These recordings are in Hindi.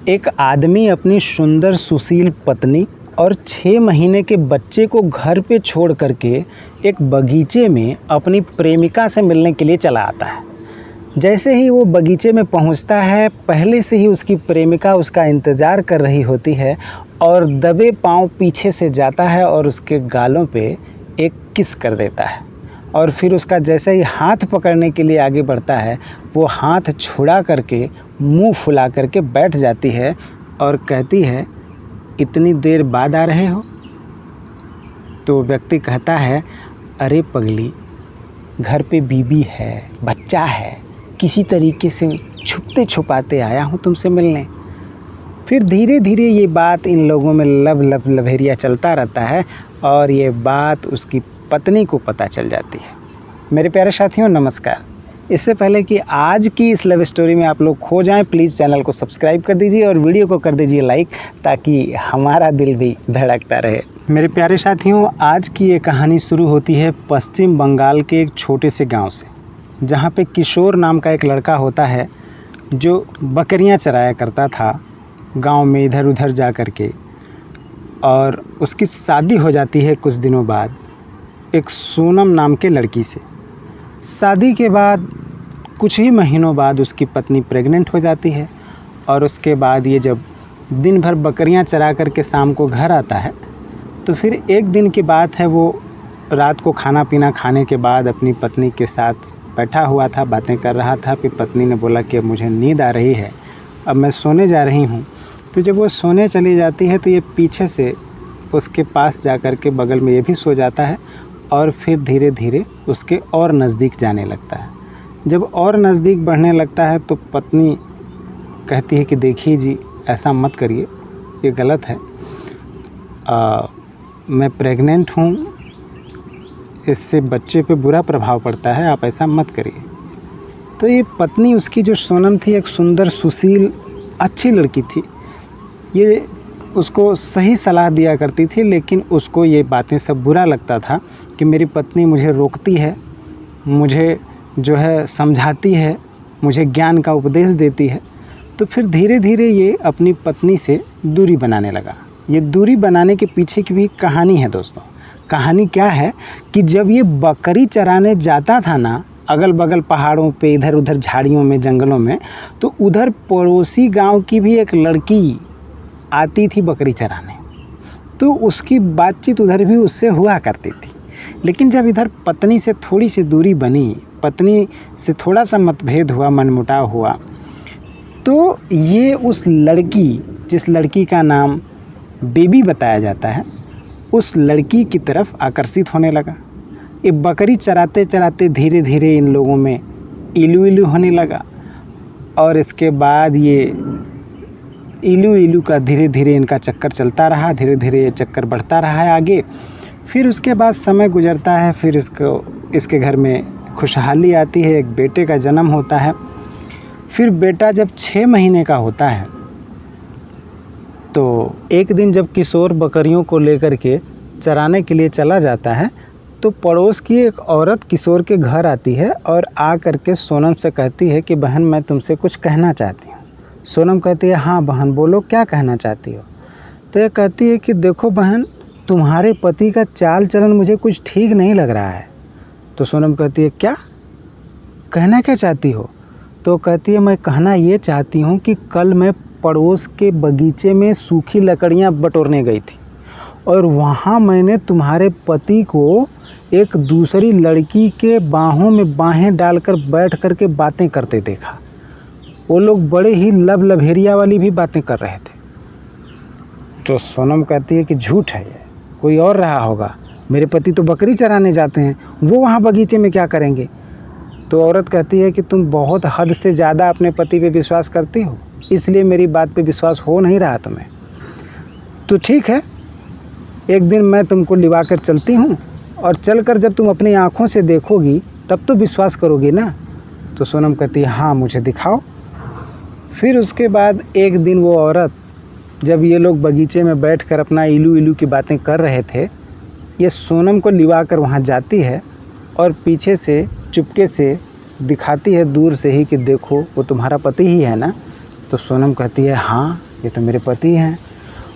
एक आदमी अपनी सुंदर सुशील पत्नी और 6 महीने के बच्चे को घर पे छोड़ करके एक बगीचे में अपनी प्रेमिका से मिलने के लिए चला आता है। जैसे ही वो बगीचे में पहुंचता है, पहले से ही उसकी प्रेमिका उसका इंतज़ार कर रही होती है और दबे पांव पीछे से जाता है और उसके गालों पे एक किस कर देता है। और फिर उसका जैसे ही हाथ पकड़ने के लिए आगे बढ़ता है, वो हाथ छुड़ा करके मुंह फुला करके बैठ जाती है और कहती है, इतनी देर बाद आ रहे हो? तो व्यक्ति कहता है, अरे पगली, घर पे बीबी है, बच्चा है, किसी तरीके से छुपते छुपाते आया हूँ तुमसे मिलने। फिर धीरे धीरे ये बात इन लोगों में लभेरिया चलता रहता है और ये बात उसकी पत्नी को पता चल जाती है। मेरे प्यारे साथियों, नमस्कार। इससे पहले कि आज की इस लव स्टोरी में आप लोग खो जाएं, प्लीज़ चैनल को सब्सक्राइब कर दीजिए और वीडियो को कर दीजिए लाइक, ताकि हमारा दिल भी धड़कता रहे। मेरे प्यारे साथियों, आज की ये कहानी शुरू होती है पश्चिम बंगाल के एक छोटे से गांव से, जहां पे किशोर नाम का एक लड़का होता है जो बकरियां चराया करता था गांव में इधर उधर जा कर के। और उसकी शादी हो जाती है कुछ दिनों बाद एक सोनम नाम के लड़की से। शादी के बाद कुछ ही महीनों बाद उसकी पत्नी प्रेग्नेंट हो जाती है और उसके बाद ये जब दिन भर बकरियां चरा कर के शाम को घर आता है, तो फिर एक दिन की बात है, वो रात को खाना पीना खाने के बाद अपनी पत्नी के साथ बैठा हुआ था, बातें कर रहा था। फिर पत्नी ने बोला कि मुझे नींद आ रही है, अब मैं सोने जा रही हूँ। तो जब वो सोने चली जाती है तो ये पीछे से उसके पास जा कर के बगल में ये भी सो जाता है और फिर धीरे धीरे उसके और नज़दीक जाने लगता है। जब और नज़दीक बढ़ने लगता है तो पत्नी कहती है कि देखिए जी, ऐसा मत करिए, ये गलत है, मैं प्रेग्नेंट हूँ, इससे बच्चे पे बुरा प्रभाव पड़ता है, आप ऐसा मत करिए। तो ये पत्नी उसकी जो सोनम थी, एक सुंदर सुशील अच्छी लड़की थी, ये उसको सही सलाह दिया करती थी, लेकिन उसको ये बातें सब बुरा लगता था कि मेरी पत्नी मुझे रोकती है, मुझे जो है समझाती है, मुझे ज्ञान का उपदेश देती है। तो फिर धीरे धीरे ये अपनी पत्नी से दूरी बनाने लगा। ये दूरी बनाने के पीछे की भी कहानी है दोस्तों। कहानी क्या है कि जब ये बकरी चराने जाता था ना, अगल बगल पहाड़ों पे, इधर उधर झाड़ियों में, जंगलों में, तो उधर पड़ोसी गांव की भी एक लड़की आती थी बकरी चराने, तो उसकी बातचीत उधर भी उससे हुआ करती थी। लेकिन जब इधर पत्नी से थोड़ी सी दूरी बनी, पत्नी से थोड़ा सा मतभेद हुआ, मनमुटाव हुआ, तो ये उस लड़की, जिस लड़की का नाम बेबी बताया जाता है, उस लड़की की तरफ आकर्षित होने लगा। ये बकरी चराते चराते धीरे धीरे इन लोगों में इलू इलू होने लगा और इसके बाद ये इलू इलू का धीरे धीरे इनका चक्कर चलता रहा, धीरे धीरे ये चक्कर बढ़ता रहा है आगे। फिर उसके बाद समय गुजरता है, फिर इसके घर में खुशहाली आती है, एक बेटे का जन्म होता है। फिर बेटा जब 6 महीने का होता है, तो एक दिन जब किशोर बकरियों को लेकर के चराने के लिए चला जाता है, तो पड़ोस की एक औरत किशोर के घर आती है और आ करके सोनम से कहती है कि बहन, मैं तुमसे कुछ कहना चाहती हूँ। सोनम कहती है, हाँ बहन बोलो, क्या कहना चाहती हो? तो ये कहती है कि देखो बहन, तुम्हारे पति का चाल चलन मुझे कुछ ठीक नहीं लग रहा है। तो सोनम कहती है, क्या कहना क्या चाहती हो? तो कहती है, मैं कहना ये चाहती हूँ कि कल मैं पड़ोस के बगीचे में सूखी लकड़ियाँ बटोरने गई थी और वहाँ मैंने तुम्हारे पति को एक दूसरी लड़की के बाहों में बाहें डालकर बैठ कर के बातें करते देखा। वो लोग बड़े ही लभेरिया वाली भी बातें कर रहे थे। तो सोनम कहती है कि झूठ है, ये कोई और रहा होगा, मेरे पति तो बकरी चराने जाते हैं, वो वहाँ बगीचे में क्या करेंगे? तो औरत कहती है कि तुम बहुत हद से ज़्यादा अपने पति पे विश्वास करती हो, इसलिए मेरी बात पे विश्वास हो नहीं रहा तुम्हें। तो ठीक है, एक दिन मैं तुमको लिवा कर चलती हूँ और चलकर जब तुम अपनी आँखों से देखोगी तब तो विश्वास करोगी ना। तो सोनम कहती है, हाँ मुझे दिखाओ। फिर उसके बाद एक दिन वो औरत, जब ये लोग बगीचे में बैठकर अपना इलू इलू की बातें कर रहे थे, ये सोनम को लिवा कर वहाँ जाती है और पीछे से चुपके से दिखाती है दूर से ही कि देखो वो तुम्हारा पति ही है ना। तो सोनम कहती है, हाँ ये तो मेरे पति हैं।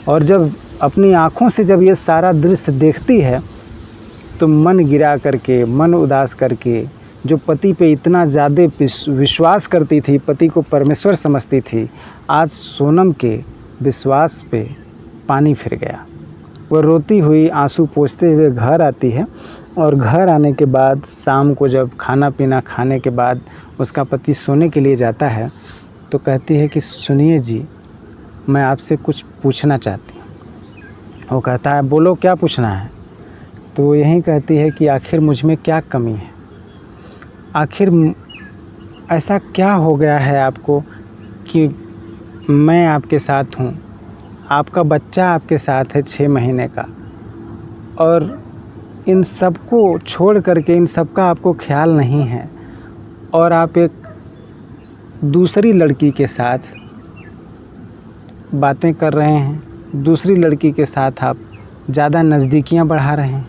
और जब अपनी आँखों से जब ये सारा दृश्य देखती है तो मन गिरा करके, मन उदास करके, जो पति पे इतना ज़्यादा विश्वास करती थी, पति को परमेश्वर समझती थी, आज सोनम के विश्वास पे पानी फिर गया। वो रोती हुई, आंसू पोंछते हुए घर आती है और घर आने के बाद शाम को जब खाना पीना खाने के बाद उसका पति सोने के लिए जाता है तो कहती है कि सुनिए जी, मैं आपसे कुछ पूछना चाहती हूँ। वो कहता है बोलो क्या पूछना है। तो वो यही कहती है कि आखिर मुझ में क्या कमी है, आखिर ऐसा क्या हो गया है आपको कि मैं आपके साथ हूँ, आपका बच्चा आपके साथ है 6 महीने का, और इन सब को छोड़ करके, इन सब का आपको ख्याल नहीं है और आप एक दूसरी लड़की के साथ बातें कर रहे हैं, दूसरी लड़की के साथ आप ज़्यादा नज़दीकियाँ बढ़ा रहे हैं।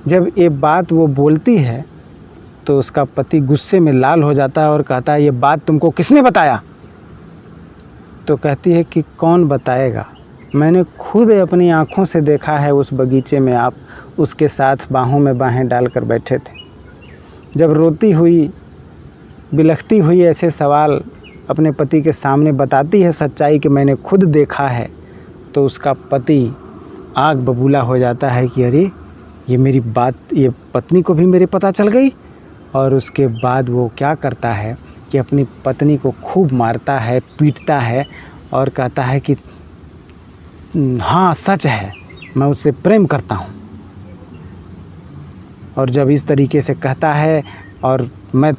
जब ये बात वो बोलती है तो उसका पति गुस्से में लाल हो जाता है और कहता है ये बात तुमको किसने बताया। तो कहती है कि कौन बताएगा, मैंने खुद अपनी आँखों से देखा है, उस बगीचे में आप उसके साथ बाहों में बाहें डालकर बैठे थे। जब रोती हुई, बिलखती हुई ऐसे सवाल अपने पति के सामने बताती है सच्चाई कि मैंने खुद देखा है, तो उसका पति आग बबूला हो जाता है कि अरे ये मेरी बात, ये पत्नी को भी मेरे पता चल गई। और उसके बाद वो क्या करता है कि अपनी पत्नी को खूब मारता है, पीटता है और कहता है कि हाँ सच है, मैं उससे प्रेम करता हूँ। और जब इस तरीके से कहता है और मैं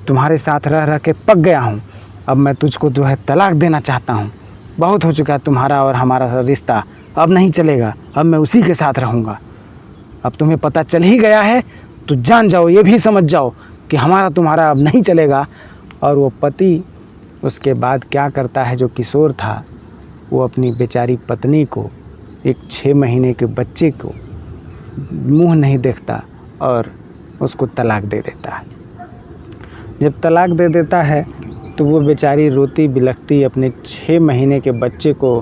तुम्हारे साथ रह रह के पक गया हूँ, अब मैं तुझको जो है तलाक देना चाहता हूँ, बहुत हो चुका तुम्हारा और हमारा रिश्ता, अब नहीं चलेगा, अब मैं उसी के साथ रहूँगा। अब तुम्हें पता चल ही गया है तो जान जाओ, ये भी समझ जाओ कि हमारा तुम्हारा अब नहीं चलेगा। और वो पति उसके बाद क्या करता है, जो किशोर था वो अपनी बेचारी पत्नी को, एक 6 महीने के बच्चे को मुंह नहीं देखता और उसको तलाक दे देता है। जब तलाक दे देता है तो वो बेचारी रोती बिलखती अपने 6 महीने के बच्चे को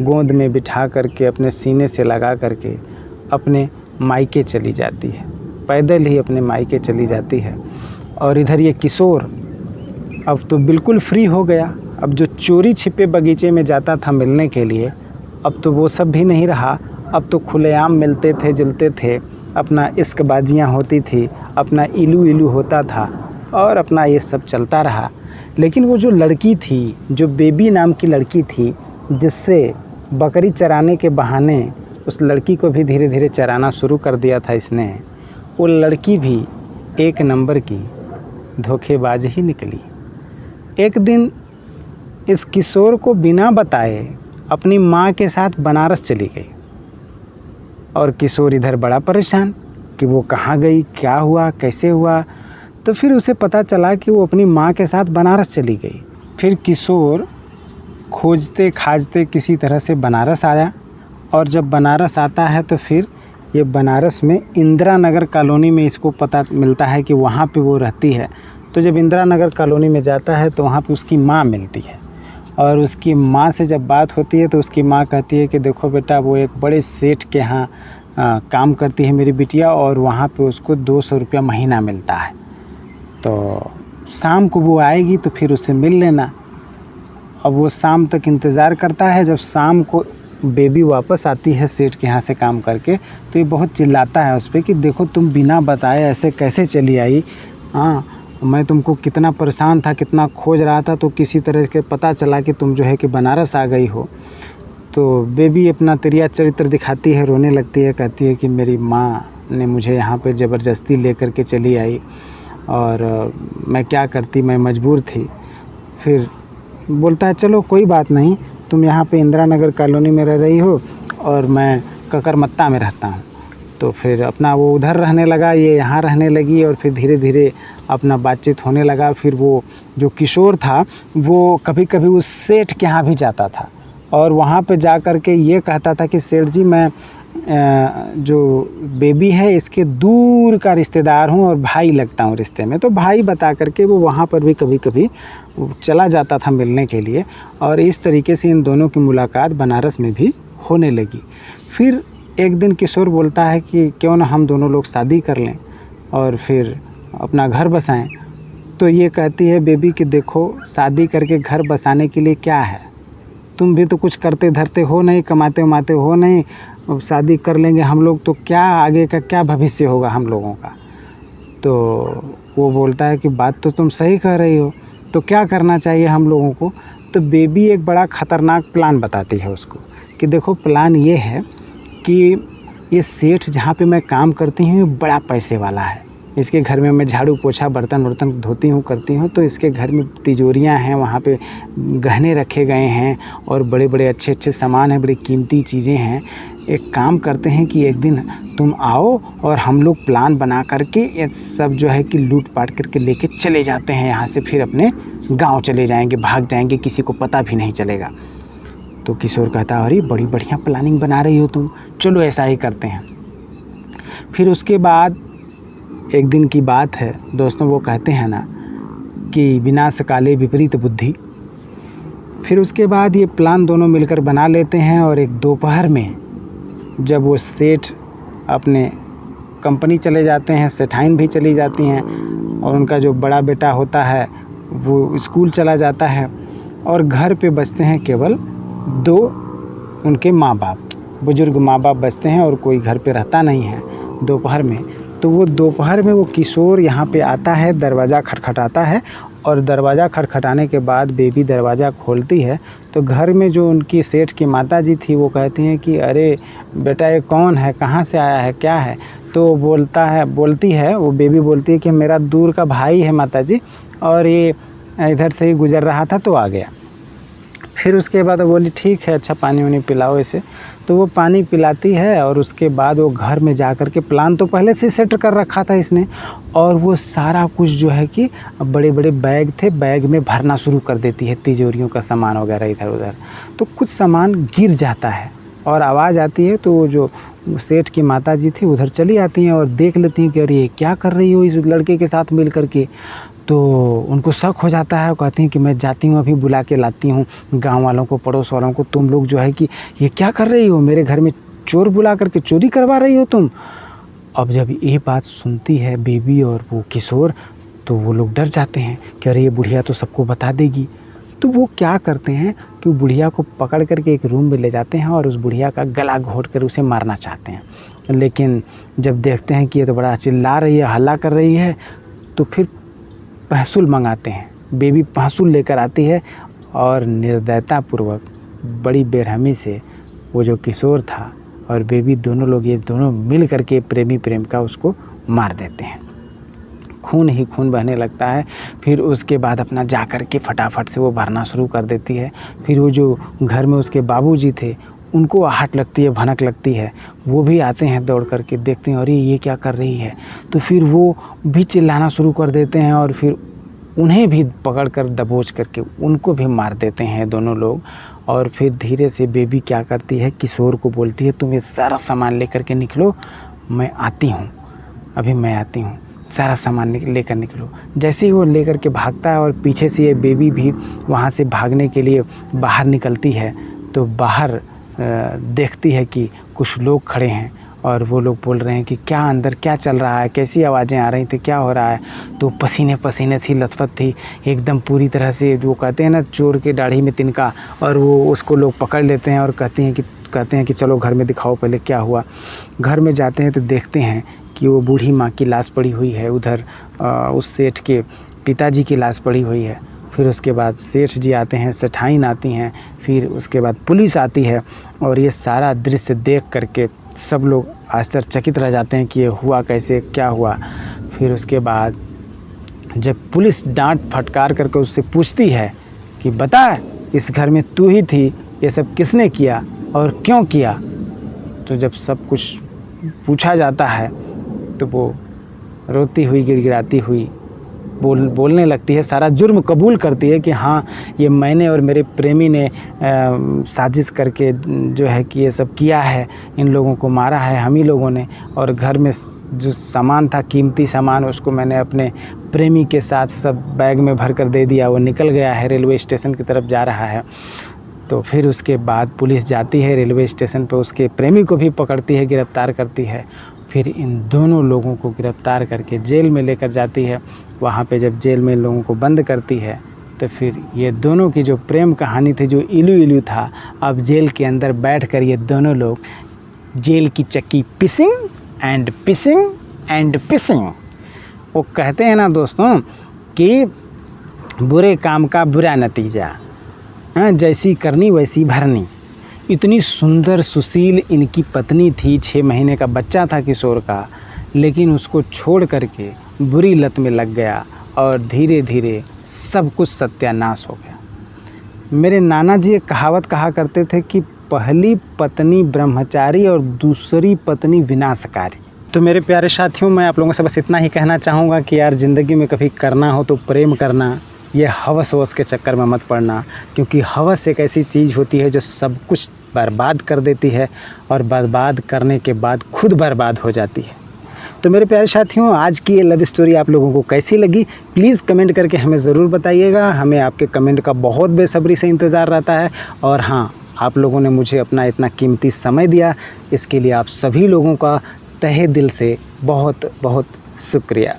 गोद में बिठा करके, अपने सीने से लगा करके अपने मायके चली जाती है, पैदल ही अपने मायके चली जाती है। और इधर ये किशोर अब तो बिल्कुल फ्री हो गया। अब जो चोरी छिपे बगीचे में जाता था मिलने के लिए, अब तो वो सब भी नहीं रहा। अब तो खुलेआम मिलते थे, जुलते थे, अपना इश्कबाजियाँ होती थी, अपना इलू इलू होता था और अपना ये सब चलता रहा। लेकिन वो जो लड़की थी, जो बेबी नाम की लड़की थी, जिससे बकरी चराने के बहाने उस लड़की को भी धीरे धीरे चराना शुरू कर दिया था इसने, वो लड़की भी एक नंबर की धोखेबाज ही निकली। एक दिन इस किशोर को बिना बताए अपनी माँ के साथ बनारस चली गई और किशोर इधर बड़ा परेशान कि वो कहाँ गई, क्या हुआ, कैसे हुआ। तो फिर उसे पता चला कि वो अपनी माँ के साथ बनारस चली गई। फिर किशोर खोजते खाजते किसी तरह से बनारस आया और जब बनारस आता है तो फिर ये बनारस में इंदिरा नगर कॉलोनी में इसको पता मिलता है कि वहाँ पे वो रहती है। तो जब इंदिरा नगर कॉलोनी में जाता है तो वहाँ पे उसकी माँ मिलती है और उसकी माँ से जब बात होती है तो उसकी माँ कहती है कि देखो बेटा, वो एक बड़े सेठ के यहाँ काम करती है मेरी बिटिया और वहाँ पे उसको 200 रुपया महीना मिलता है, तो शाम को वो आएगी तो फिर उससे मिल लेना। अब वो शाम तक इंतज़ार करता है। जब शाम को बेबी वापस आती है सेठ के यहाँ से काम करके, तो ये बहुत चिल्लाता है उस पर कि देखो तुम बिना बताए ऐसे कैसे चली आई, हाँ मैं तुमको कितना परेशान था, कितना खोज रहा था, तो किसी तरह के पता चला कि तुम जो है कि बनारस आ गई हो। तो बेबी अपना तिरिया चरित्र दिखाती है, रोने लगती है, कहती है कि मेरी माँ ने मुझे यहाँ पे ज़बरदस्ती लेकर के चली आई और मैं क्या करती, मैं मजबूर थी। फिर बोलता है चलो कोई बात नहीं, तुम यहाँ पे इंदिरा नगर कॉलोनी में रह रही हो और मैं ककरमत्ता में रहता हूँ। तो फिर अपना वो उधर रहने लगा, ये यहाँ रहने लगी और फिर धीरे धीरे अपना बातचीत होने लगा। फिर वो जो किशोर था वो कभी कभी उस सेठ के यहाँ भी जाता था और वहाँ पे जा कर के ये कहता था कि सेठ जी मैं जो बेबी है इसके दूर का रिश्तेदार हूँ और भाई लगता हूँ रिश्ते में। तो भाई बता करके वो वहाँ पर भी कभी कभी चला जाता था मिलने के लिए, और इस तरीके से इन दोनों की मुलाकात बनारस में भी होने लगी। फिर एक दिन किशोर बोलता है कि क्यों ना हम दोनों लोग शादी कर लें और फिर अपना घर बसाएं। तो ये कहती है बेबी कि देखो, शादी करके घर बसाने के लिए क्या है, तुम भी तो कुछ करते धरते हो नहीं, कमाते उमाते हो नहीं, अब शादी कर लेंगे हम लोग तो क्या आगे का क्या भविष्य होगा हम लोगों का। तो वो बोलता है कि बात तो तुम सही कह रही हो, तो क्या करना चाहिए हम लोगों को। तो बेबी एक बड़ा ख़तरनाक प्लान बताती है उसको कि देखो, प्लान ये है कि ये सेठ जहाँ पे मैं काम करती हूँ ये बड़ा पैसे वाला है, इसके घर में मैं झाड़ू पोछा बर्तन वर्तन धोती हूँ करती हूँ, तो इसके घर में तिजोरियाँ हैं, वहाँ पे गहने रखे गए हैं और बड़े बड़े अच्छे अच्छे सामान हैं, बड़ी कीमती चीज़ें हैं। एक काम करते हैं कि एक दिन तुम आओ और हम लोग प्लान बना करके ये सब जो है कि लूट पाट करके लेके चले जाते हैं यहाँ से, फिर अपने गाँव चले जाएंगे, भाग जाएंगे, किसी को पता भी नहीं चलेगा। तो किशोर कहता है, अरे बड़ी बढ़िया प्लानिंग बना रही हो तुम, चलो ऐसा ही करते हैं। फिर उसके बाद एक दिन की बात है दोस्तों, वो कहते हैं ना कि विनाश काले विपरीत बुद्धि। फिर उसके बाद ये प्लान दोनों मिलकर बना लेते हैं, और एक दोपहर में जब वो सेठ अपने कंपनी चले जाते हैं, सेठाइन भी चली जाती हैं, और उनका जो बड़ा बेटा होता है वो स्कूल चला जाता है, और घर पे बचते हैं केवल दो उनके माँ बाप, बुजुर्ग माँ बाप बचते हैं, और कोई घर पे रहता नहीं है दोपहर में। तो वो दोपहर में वो किशोर यहाँ पे आता है, दरवाज़ा खटखटाता है, और दरवाज़ा खटखटाने के बाद बेबी दरवाज़ा खोलती है तो घर में जो उनकी सेठ की माताजी थी वो कहती हैं कि अरे बेटा, ये कौन है, कहाँ से आया है, क्या है। तो बोलती है वो बेबी बोलती है कि मेरा दूर का भाई है माताजी, और ये इधर से ही गुज़र रहा था तो आ गया। फिर उसके बाद वो बोली ठीक है, अच्छा पानी वानी पिलाओ इसे। तो वो पानी पिलाती है, और उसके बाद वो घर में जा कर के प्लान तो पहले से सेट कर रखा था इसने, और वो सारा कुछ जो है कि बड़े बड़े बैग थे, बैग में भरना शुरू कर देती है, तिजोरियों का सामान वगैरह इधर उधर। तो कुछ सामान गिर जाता है और आवाज़ आती है, तो जो सेठ की माताजी थी उधर चली आती हैं और देख लेती हैं कि अरे क्या कर रही हो इस लड़के के साथ मिल कर के। तो उनको शक हो जाता है, वो कहती हैं कि मैं जाती हूँ, अभी बुला के लाती हूँ गांव वालों को, पड़ोस वालों को, तुम लोग जो है कि ये क्या कर रही हो, मेरे घर में चोर बुला करके चोरी करवा रही हो तुम। अब जब ये बात सुनती है बेबी और वो किशोर, तो वो लोग डर जाते हैं कि अरे ये बुढ़िया तो सबको बता देगी। तो वो क्या करते हैं कि बुढ़िया को पकड़ करके एक रूम में ले जाते हैं और उस बुढ़िया का गला घोट कर उसे मारना चाहते हैं। लेकिन जब देखते हैं कि ये तो बड़ा चिल्ला रही है, हल्ला कर रही है, तो फिर पहसुल मंगाते हैं। बेबी पहसुल लेकर आती है और निर्दयतापूर्वक बड़ी बेरहमी से वो जो किशोर था और बेबी दोनों लोग, ये दोनों मिल करके प्रेमी प्रेमिका उसको मार देते हैं। खून ही खून बहने लगता है। फिर उसके बाद अपना जा कर के फटाफट से वो भरना शुरू कर देती है। फिर वो जो घर में उसके बाबूजी थे उनको आहट लगती है, भनक लगती है, वो भी आते हैं दौड़ करके, देखते हैं अरे ये क्या कर रही है। तो फिर वो भी चिल्लाना शुरू कर देते हैं और फिर उन्हें भी पकड़ कर दबोच करके उनको भी मार देते हैं दोनों लोग। और फिर धीरे से बेबी क्या करती है, किशोर को बोलती है तुम ये सारा सामान लेकर के निकलो, मैं आती हूँ, अभी मैं आती हूँ, सारा सामान लेकर निकलो। जैसे ही वो लेकर के भागता है और पीछे से ये बेबी भी वहाँ से भागने के लिए बाहर निकलती है, तो बाहर देखती है कि कुछ लोग खड़े हैं और वो लोग बोल रहे हैं कि क्या अंदर क्या चल रहा है, कैसी आवाज़ें आ रही थी, क्या हो रहा है। तो पसीने पसीने थी, लथपथ थी एकदम पूरी तरह से, जो कहते हैं ना चोर के दाढ़ी में तिनका। और वो उसको लोग पकड़ लेते हैं और कहते हैं कि चलो घर में दिखाओ पहले क्या हुआ। घर में जाते हैं तो देखते हैं कि वो बूढ़ी माँ की लाश पड़ी हुई है, उधर उस सेठ के पिताजी की लाश पड़ी हुई है। फिर उसके बाद सेठ जी आते हैं, सेठाइन आती हैं, फिर उसके बाद पुलिस आती है। और ये सारा दृश्य देख करके सब लोग आश्चर्यचकित रह जाते हैं कि ये हुआ कैसे, क्या हुआ। फिर उसके बाद जब पुलिस डांट फटकार करके उससे पूछती है कि बता इस घर में तू ही थी, ये सब किसने किया और क्यों किया। तो जब सब कुछ पूछा जाता है तो वो रोती हुई गिड़गिड़ाती हुई बोलने लगती है, सारा जुर्म कबूल करती है कि हाँ ये मैंने और मेरे प्रेमी ने साजिश करके जो है कि ये सब किया है, इन लोगों को मारा है हम ही लोगों ने, और घर में जो सामान था कीमती सामान उसको मैंने अपने प्रेमी के साथ सब बैग में भर कर दे दिया। वो निकल गया है, रेलवे स्टेशन की तरफ जा रहा है। तो फिर उसके बाद पुलिस जाती है रेलवे स्टेशन पर, उसके प्रेमी को भी पकड़ती है, गिरफ़्तार करती है। फिर इन दोनों लोगों को गिरफ़्तार करके जेल में लेकर जाती है। वहाँ पे जब जेल में लोगों को बंद करती है तो फिर ये दोनों की जो प्रेम कहानी थी, जो इलू इलू था, अब जेल के अंदर बैठकर ये दोनों लोग जेल की चक्की पिसिंग एंड पिसिंग एंड पिसिंग। वो कहते हैं ना दोस्तों कि बुरे काम का बुरा नतीजा, जैसी करनी वैसी भरनी। इतनी सुंदर सुशील इनकी पत्नी थी, 6 महीने का बच्चा था किशोर का, लेकिन उसको छोड़ करके बुरी लत में लग गया और धीरे धीरे सब कुछ सत्यानाश हो गया। मेरे नाना जी एक कहावत कहा करते थे कि पहली पत्नी ब्रह्मचारी और दूसरी पत्नी विनाशकारी। तो मेरे प्यारे साथियों, मैं आप लोगों से बस इतना ही कहना चाहूँगा कि यार ज़िंदगी में कभी करना हो तो प्रेम करना, ये हवस वस के चक्कर में मत पड़ना, क्योंकि हवस एक ऐसी चीज़ होती है जो सब कुछ बर्बाद कर देती है और बर्बाद करने के बाद खुद बर्बाद हो जाती है। तो मेरे प्यारे साथियों, आज की ये लव स्टोरी आप लोगों को कैसी लगी प्लीज़ कमेंट करके हमें ज़रूर बताइएगा। हमें आपके कमेंट का बहुत बेसब्री से इंतज़ार रहता है। और हाँ, आप लोगों ने मुझे अपना इतना कीमती समय दिया, इसके लिए आप सभी लोगों का तहे दिल से बहुत बहुत शुक्रिया।